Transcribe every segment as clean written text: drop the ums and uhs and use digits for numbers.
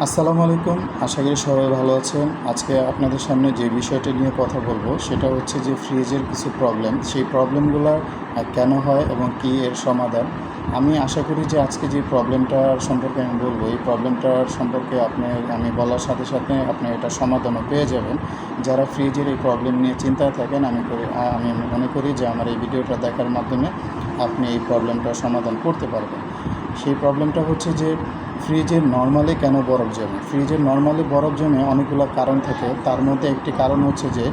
আসসালামু আলাইকুম। আশা করি সবাই ভালো আছেন। আজকে আপনাদের সামনে যে বিষয়টি নিয়ে কথা বলবো সেটা হচ্ছে যে ফ্রিজের কিছু প্রবলেম। সেই প্রবলেমগুলা কেন হয় এবং কী এর সমাধান। আমি আশা করি যে আজকে যে প্রবলেমটার সম্পর্কে আমি বলবো, এই প্রবলেমটার সম্পর্কে আমি বলার সাথে সাথে আপনি এটার সমাধানও পেয়ে যাবেন। যারা ফ্রিজের এই প্রবলেম নিয়ে চিন্তায় থাকেন, আমি মনে করি যে আমার এই ভিডিওটা দেখার মাধ্যমে আপনি এই প্রবলেমটার সমাধান করতে পারবেন। সেই প্রবলেমটা হচ্ছে যে ফ্রিজের নরমালি কেন বরফ জমে। ফ্রিজের নরমালি বরফ জমে অনেকগুলো কারণ থাকে। তার মধ্যে একটি কারণ হচ্ছে যে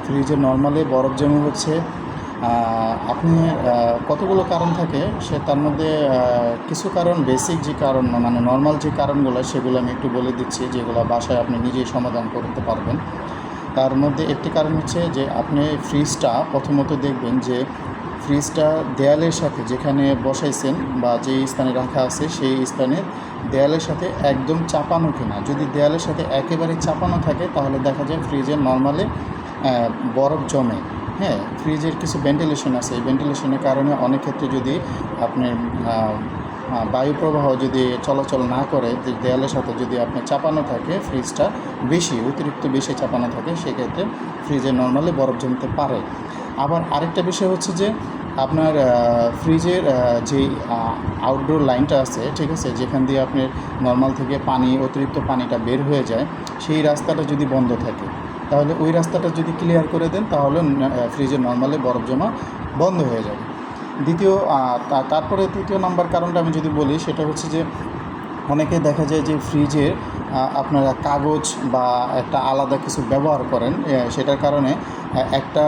ফ্রিজের নরমালি বরফ জমে হচ্ছে আপনি কতগুলো কারণ থাকে, তার মধ্যে কিছু কারণ বেসিক যে কারণ, মানে নর্মাল যে কারণগুলো সেগুলো আমি একটু বলে দিচ্ছি, যেগুলো বাসায় আপনি নিজেই সমাধান করতে পারবেন। তার মধ্যে একটি কারণ হচ্ছে যে আপনি ফ্রিজটা প্রথমত দেখবেন যে ফ্রিজটা দেয়ালের সাথে যেখানে বসাইছেন বা যেই স্থানে রাখা আছে সেই স্থানের দেয়ালের সাথে একদম চাপানো কিনা। যদি দেয়ালের সাথে একেবারে চাপানো থাকে তাহলে দেখা যায় ফ্রিজের নর্মালি বরফ জমে। হ্যাঁ, ফ্রিজের কিছু ভেন্টিলেশন আছে, এই ভেন্টিলেশনের কারণে অনেক ক্ষেত্রে যদি আপনার বায়ু প্রবাহ যদি চলাচল না করে, দেয়ালের সাথে যদি আপনি চাপানো থাকে ফ্রিজটা অতিরিক্ত বেশি চাপানো থাকে, সেক্ষেত্রে ফ্রিজে নর্মালি বরফ জমতে পারে। আবার আরেকটা বিষয় হচ্ছে যে আপনার ফ্রিজের যেই আউটডোর লাইনটা আছে, ঠিক আছে, যেখান দিয়ে আপনার নর্মাল থেকে অতিরিক্ত পানিটা বের হয়ে যায়, সেই রাস্তাটা যদি বন্ধ থাকে তাহলে ওই রাস্তাটা যদি ক্লিয়ার করে দেন তাহলে ফ্রিজে নর্মালি বরফ জমা বন্ধ হয়ে যাবে। তারপরে তৃতীয় নাম্বার কারণটা আমি যদি বলি, সেটা হচ্ছে যে অনেকে দেখা যায় যে ফ্রিজে আপনারা কাগজ বা একটা আলাদা কিছু ব্যবহার করেন, সেটার কারণে একটা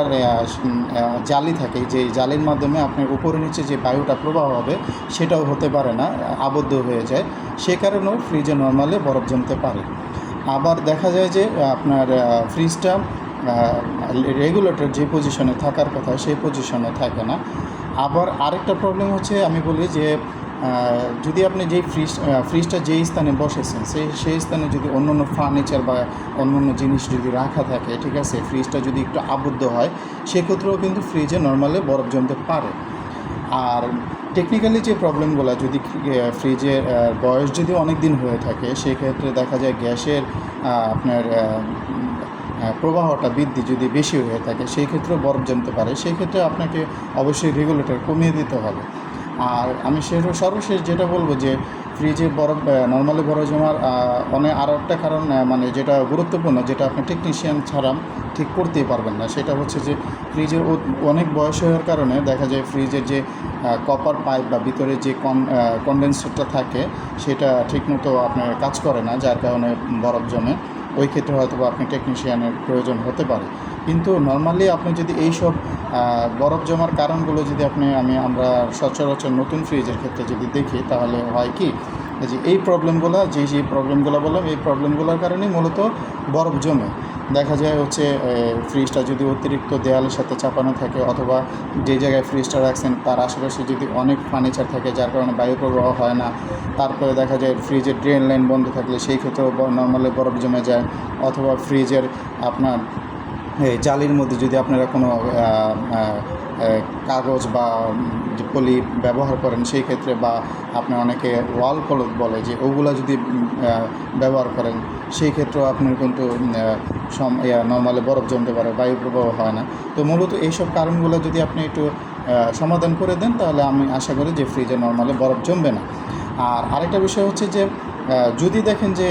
জালি থাকে, যে জালির মাধ্যমে আপনার উপরে নিচে যে বায়ুটা প্রবাহ হবে সেটাও হতে পারে না, আবদ্ধ হয়ে যায়। সে কারণেও ফ্রিজে নর্মালি বরফ জমতে পারে। আবার দেখা যায় যে আপনার ফ্রিজটা রেগুলেটর যে পজিশনে থাকার কথা সেই পজিশনে থাকে না। আবার আরেকটা প্রবলেম হচ্ছে, আমি বলি যে যদি আপনি যেই ফ্রিজটা যেই স্থানে বসেছেন সেই স্থানে যদি অন্য ফার্নিচার বা অন্য জিনিস যদি রাখা থাকে, ঠিক আছে, ফ্রিজটা যদি একটু আবদ্ধ হয় সেক্ষেত্রেও কিন্তু ফ্রিজে নর্মালি বরফ জমতে পারে। আর টেকনিক্যালি যে প্রবলেমগুলো, যদি ফ্রিজের বয়স যদি অনেক দিন হয়ে থাকে সেক্ষেত্রে দেখা যায় গ্যাসের আপনার প্রবাহটা বৃদ্ধি যদি বেশি হয়ে থাকে সেই ক্ষেত্রেও বরফ জমতে পারে। সেই ক্ষেত্রে আপনাকে অবশ্যই রেগুলেটর কমিয়ে দিতে হবে। আর আমি সর্বশেষ যেটা বলবো যে ফ্রিজে বরফ নর্মালি বরফ জমার আরও একটা কারণ, মানে যেটা গুরুত্বপূর্ণ, যেটা আপনি টেকনিশিয়ান ছাড়া ঠিক করতেই পারবেন না, সেটা হচ্ছে যে ফ্রিজের অনেক বয়স হওয়ার কারণে দেখা যায় ফ্রিজের যে কপার পাইপ বা ভিতরে যে কনডেন্সারটা থাকে সেটা ঠিকমতো আপনার কাজ করে না, যার কারণে বরফ জমে। ওই ক্ষেত্রে হয়তো আপনি টেকনিশিয়ানের প্রয়োজন হতে পারে। কিন্তু নর্মালি আপনি যদি এইসব বরফ জমার কারণগুলো যদি আমরা সচরাচর নতুন ফ্রিজের ক্ষেত্রে যদি দেখি, তাহলে হয় কি যে এই প্রবলেমগুলো, যে প্রবলেমগুলো বললাম, এই প্রবলেমগুলোর কারণেই মূলত বরফ জমে। দেখা যায় হচ্ছে ফ্রিজটা যদি অতিরিক্ত দেয়ালের সাথে চাপানো থাকে, অথবা যে জায়গায় ফ্রিজটা রাখছেন তার আশেপাশে যদি অনেক ফার্নিচার থাকে যার কারণে বায়ু প্রবাহ হয় না। তারপরে দেখা যায় ফ্রিজের ড্রেন লাইন বন্ধ থাকলে সেই ক্ষেত্রেও নর্মালি বরফ জমে যায়। অথবা ফ্রিজের আপনার এই জালির মধ্যে যদি আপনারা কোনো কাগজ বা পলি ব্যবহার করেন সেই ক্ষেত্রে, বা আপনার অনেকে ওয়াল ক্লথ বলে যে ওগুলো যদি ব্যবহার করেন সেই ক্ষেত্রেও আপনার কিন্তু নর্মালি বরফ জমতে পারে, বায়ু প্রবাহ হয় না। তো মূলত এইসব কারণগুলো যদি আপনি একটু সমাধান করে দেন তাহলে আমি আশা করি যে ফ্রিজে নর্মালি বরফ জমবে না। আর আরেকটা বিষয় হচ্ছে যে যদি দেখেন যে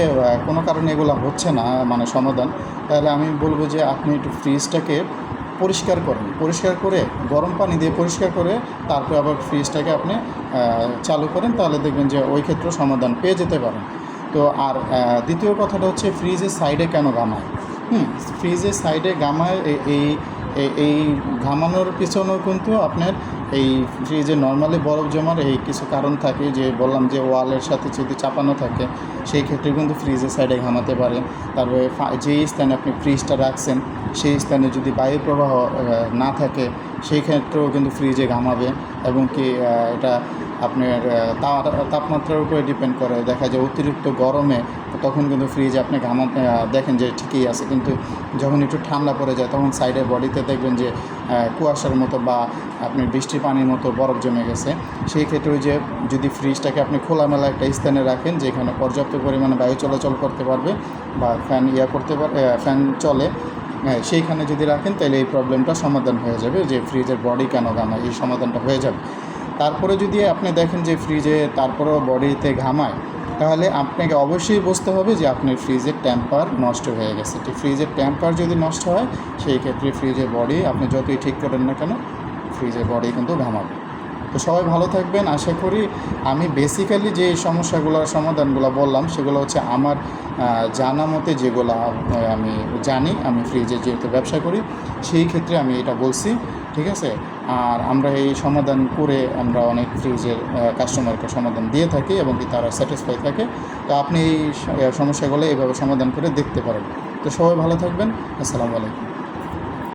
কোনো কারণে এগুলো হচ্ছে না, মানে সমাধান, তাহলে আমি বলবো যে আপনি একটু ফ্রিজটাকে পরিষ্কার করে গরম পানি দিয়ে পরিষ্কার করে তারপর আবার ফ্রিজটাকে আপনি চালু করেন, তাহলে দেখবেন যে ওই ক্ষেত্রেও সমাধান পেয়ে যেতে পারেন। তো আর দ্বিতীয় কথাটা হচ্ছে ফ্রিজের সাইডে কেন ঘামায়। ফ্রিজের সাইডে ঘামায়, এই ঘামানোর পিছনেও কিন্তু আপনার এই ফ্রিজে নর্মালি বরফ জমার এই কিছু কারণ থাকে, যে বললাম যে ওয়ালের সাথে যদি চাপানো থাকে সেই ক্ষেত্রে কিন্তু ফ্রিজের সাইডে ঘামাতে পারে। তারপরে যেই স্থানে আপনি ফ্রিজটা রাখছেন সেই স্থানে যদি বায়ু প্রবাহ না থাকে সেই ক্ষেত্রেও কিন্তু ফ্রিজে ঘামাবে। এবং কি এটা আপনার তাপমাত্রার উপরে ডিপেন্ড করে। দেখা যায় অতিরিক্ত গরমে তখন কিন্তু ফ্রিজে আপনি ঘামাতে দেখেন যে ঠিকই আছে, কিন্তু যখন একটু ঠান্ডা পড়ে যায় তখন সাইডের বডিতে দেখবেন যে কুয়াশার মতো বা আপনি বৃষ্টির পানির মতো বরফ জমে গেছে। সেই ক্ষেত্রে ওই যে যদি ফ্রিজটাকে আপনি খোলামেলা একটা স্থানে রাখেন যেখানে পর্যাপ্ত পরিমাণে বায়ু চলাচল করতে পারবে বা ফ্যান চলে, সেইখানে যদি রাখেন তাহলে এই প্রবলেমটা সমাধান হয়ে যাবে, যে ফ্রিজের বডি কেন ঘামায় এই সমাধানটা হয়ে যাবে। তারপরে যদি আপনি দেখেন যে ফ্রিজে তারপরেও বডিতে ঘামায়, তাহলে আপনাকে অবশ্যই বুঝতে হবে যে আপনার ফ্রিজের টেম্পার নষ্ট হয়ে গেছে। তো ফ্রিজের টেম্পার যদি নষ্ট হয় সেই ক্ষেত্রে ফ্রিজের বডি আপনি যতই ঠিক করেন না কেন ফ্রিজের বডি কিন্তু ঘামাবে। তো সবাই ভালো থাকবেন। আশা করি আমি বেসিক্যালি যে সমস্যাগুলোর সমাধানগুলো বললাম সেগুলো হচ্ছে আমার জানা মতে যেগুলো আমি জানি, আমি ফ্রিজে যেহেতু ব্যবসা করি সেই ক্ষেত্রে আমি এটা বলছি, ঠিক আছে। আর আমরা এই সমাধান করে আমরা অনেক ফ্রিজের কাস্টমারকে সমাধান দিয়ে থাকি এবং কি তারা স্যাটিসফাই থাকে। তো আপনি এই সমস্যাগুলো এইভাবে সমাধান করে দেখতে পারেন। তো সবাই ভালো থাকবেন। আসসালামু আলাইকুম।